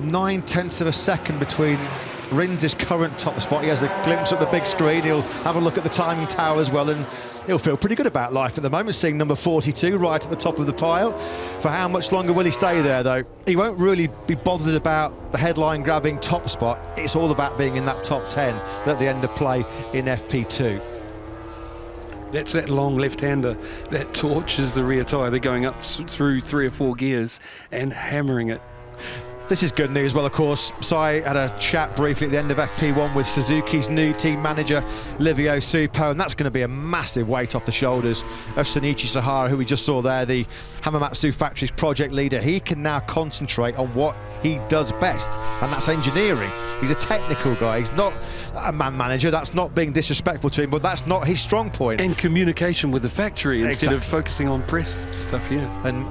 9/10 of a second between Rins' current top spot. He has a glimpse at the big screen. He'll have a look at the timing tower as well, and he'll feel pretty good about life at the moment, seeing number 42 right at the top of the pile. For how much longer will he stay there, though? He won't really be bothered about the headline-grabbing top spot. It's all about being in that top 10 at the end of play in FP2. That's that long left-hander that torches the rear tyre. They're going up through 3 or 4 gears and hammering it. This is good news. Well, of course, Sai had a chat briefly at the end of FP1 with Suzuki's new team manager, Livio Supo, and that's going to be a massive weight off the shoulders of Shinichi Sahara, who we just saw there, the Hamamatsu factory's project leader. He can now concentrate on what he does best, and that's engineering. He's a technical guy. He's not a man manager. That's not being disrespectful to him, but that's not his strong point. And communication with the factory instead of focusing on press stuff, yeah. And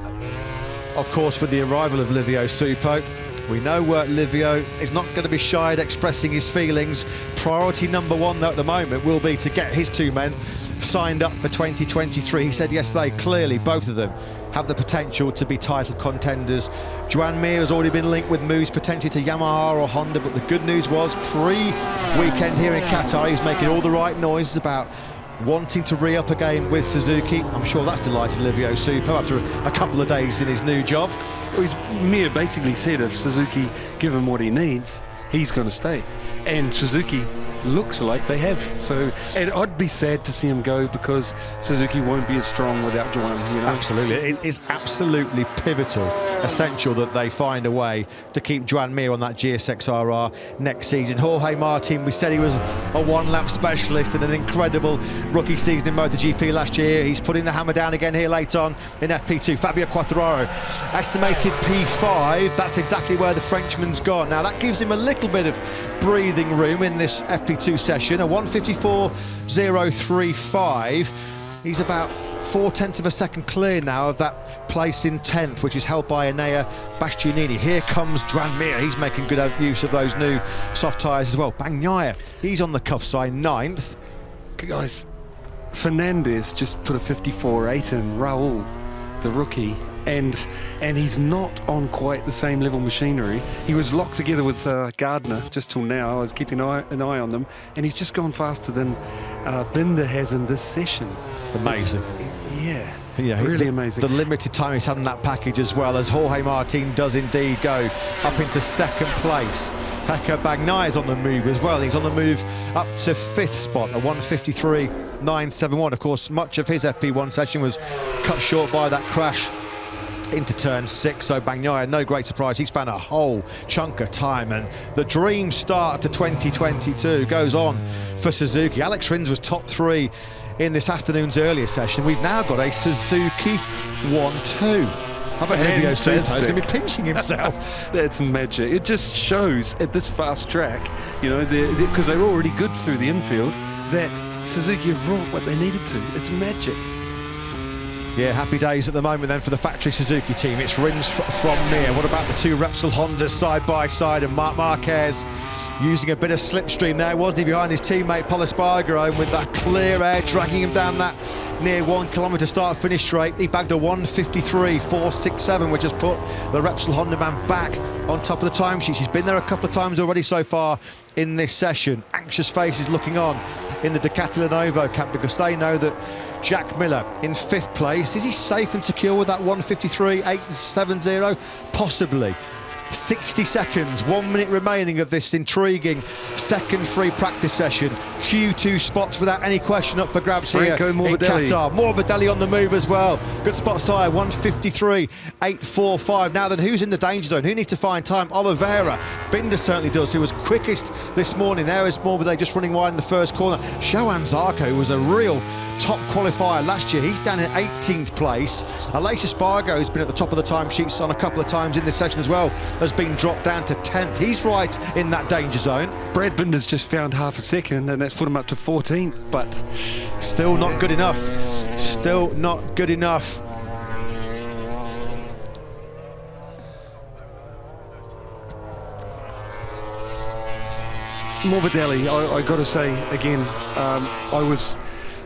of course, with the arrival of Livio Supo, we know Livio is not going to be shy at expressing his feelings. Priority number one, though, at the moment will be to get his 2 men signed up for 2023. He said yesterday, clearly, both of them have the potential to be title contenders. Joan Mir has already been linked with moves potentially to Yamaha or Honda, but the good news was pre-weekend here in Qatar, he's making all the right noises about wanting to re-up a game with Suzuki. I'm sure that's delighted Livio Supo after a couple of days in his new job. Well, Mir basically said if Suzuki give him what he needs, he's going to stay. And Suzuki looks like they have. So, and I'd be sad to see him go because Suzuki won't be as strong without Joan, you know? Absolutely. It's absolutely pivotal, essential that they find a way to keep Joan Mir on that GSX-RR next season. Jorge Martin, we said he was a one-lap specialist and an incredible rookie season in MotoGP last year. He's putting the hammer down again here late on in FP2. Fabio Quartararo, estimated P5. That's exactly where the Frenchman's gone. Now, that gives him a little bit of breathing room in this FP2 session, a 1:54.035. He's about 4/10 of a second clear now of that place in 10th, which is held by Enea Bastianini. Here comes Joan Mir. He's making good use of those new soft tyres as well. Bagnaia, he's on the cuff side, 9th. Guys, Fernandez just put a 54.8 in. Raul, the rookie, and he's not on quite the same level machinery. He was locked together with Gardner just till now. I was keeping an eye on them, and he's just gone faster than Binder has in this session. Amazing. Yeah, really amazing. The limited time he's had in that package, as well as Jorge Martin does indeed go up into 2nd place. Pecco Bagnaia is on the move as well. He's on the move up to 5th spot, a 1:53.971. Of course, much of his FP1 session was cut short by that crash into turn 6, so Bagnaia, no great surprise, he's found a whole chunk of time, and the dream start to 2022 goes on for Suzuki. Alex Rins was top 3 in this afternoon's earlier session. We've now got a Suzuki 1-2. How about Livio Supo? He's going to be pinching himself. That's magic. It just shows at this fast track, you know, because they're already good through the infield, that Suzuki have brought what they needed to. It's magic. Yeah, happy days at the moment then for the factory Suzuki team. It's Rins from Mir. What about the 2 Repsol Hondas side by side, and Marc Marquez using a bit of slipstream there, was he, behind his teammate Pol Espargaro, with that clear air dragging him down that near 1 kilometre start-finish straight. He bagged a 1:53.467, which has put the Repsol Honda man back on top of the timesheets. He's been there a couple of times already so far in this session. Anxious faces looking on in the Ducati Lenovo camp, because they know that Jack Miller in 5th place. Is he safe and secure with that 1:53.870? Possibly. 60 seconds, 1 minute remaining of this intriguing second free practice session. Q2 spots without any question up for grabs here in Qatar. Morbidelli on the move as well. Good spot sire, 1:53.845. Now then, who's in the danger zone? Who needs to find time? Oliveira. Binder certainly does, who was quickest this morning. There is Morbidelli just running wide in the first corner. Joan Zarco was a real top qualifier last year. He's down in 18th place. Aleix Espargaro, who's been at the top of the timesheets on a couple of times in this session as well, has been dropped down to 10th. He's right in that danger zone. Brad Binder's just found half a second, and that's put him up to 14th, but still not good enough. Still not good enough. Morbidelli, I got to say again, I was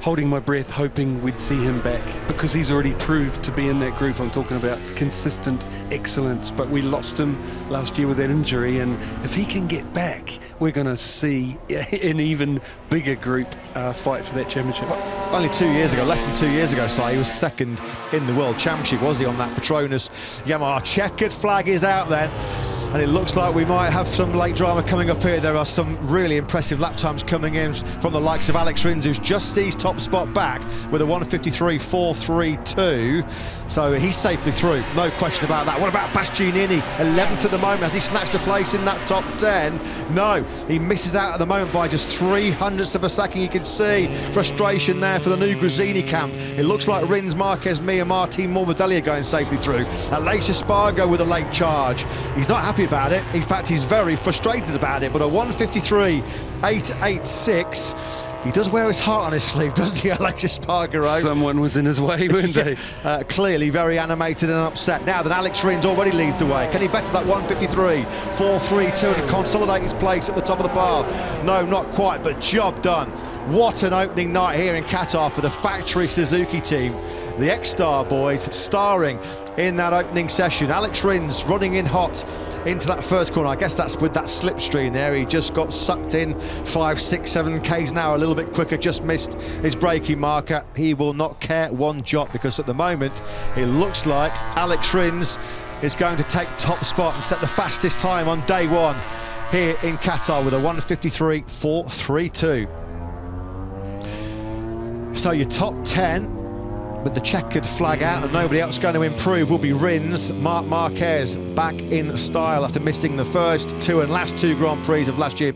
holding my breath, hoping we'd see him back, because he's already proved to be in that group. I'm talking about consistent excellence, but we lost him last year with that injury, and if he can get back, we're going to see an even bigger group fight for that championship. Only 2 years ago, less than 2 years ago, Si, he was second in the World Championship, was he, on that Petronas Yamaha. Checkered flag is out then, and it looks like we might have some late drama coming up here. There are some really impressive lap times coming in from the likes of Alex Rins, who's just seized top spot back with a 1:53.432. So he's safely through, no question about that. What about Bastianini, 11th at the moment? Has he snatched a place in that top 10? No, he misses out at the moment by just 300ths of a second. You can see frustration there for the new Grazzini camp. It looks like Rins, Marquez, Mia, Martin, Morbidelli are going safely through. Aleix Espargo with a late charge. He's not happy about it. In fact, he's very frustrated about it, but a 1:53.886. He does wear his heart on his sleeve, doesn't he, Aleix Espargaro? Someone was in his way, weren't they? Clearly very animated and upset. Now that Alex Rins already leads the way, can he better that 1:53.432 and consolidate his place at the top of the bar? No, not quite, but job done. What an opening night here in Qatar for the factory Suzuki team. The X-Star boys starring in that opening session. Alex Rins running in hot into that first corner. I guess that's with that slipstream there. He just got sucked in 5, 6, 7 k's an hour, a little bit quicker, just missed his braking marker. He will not care one jot, because at the moment it looks like Alex Rins is going to take top spot and set the fastest time on day one here in Qatar with a 1:53.432. So your top 10 with the checkered flag out and nobody else going to improve will be Rins. Marc Marquez back in style after missing the first two and last two Grand Prix of last year.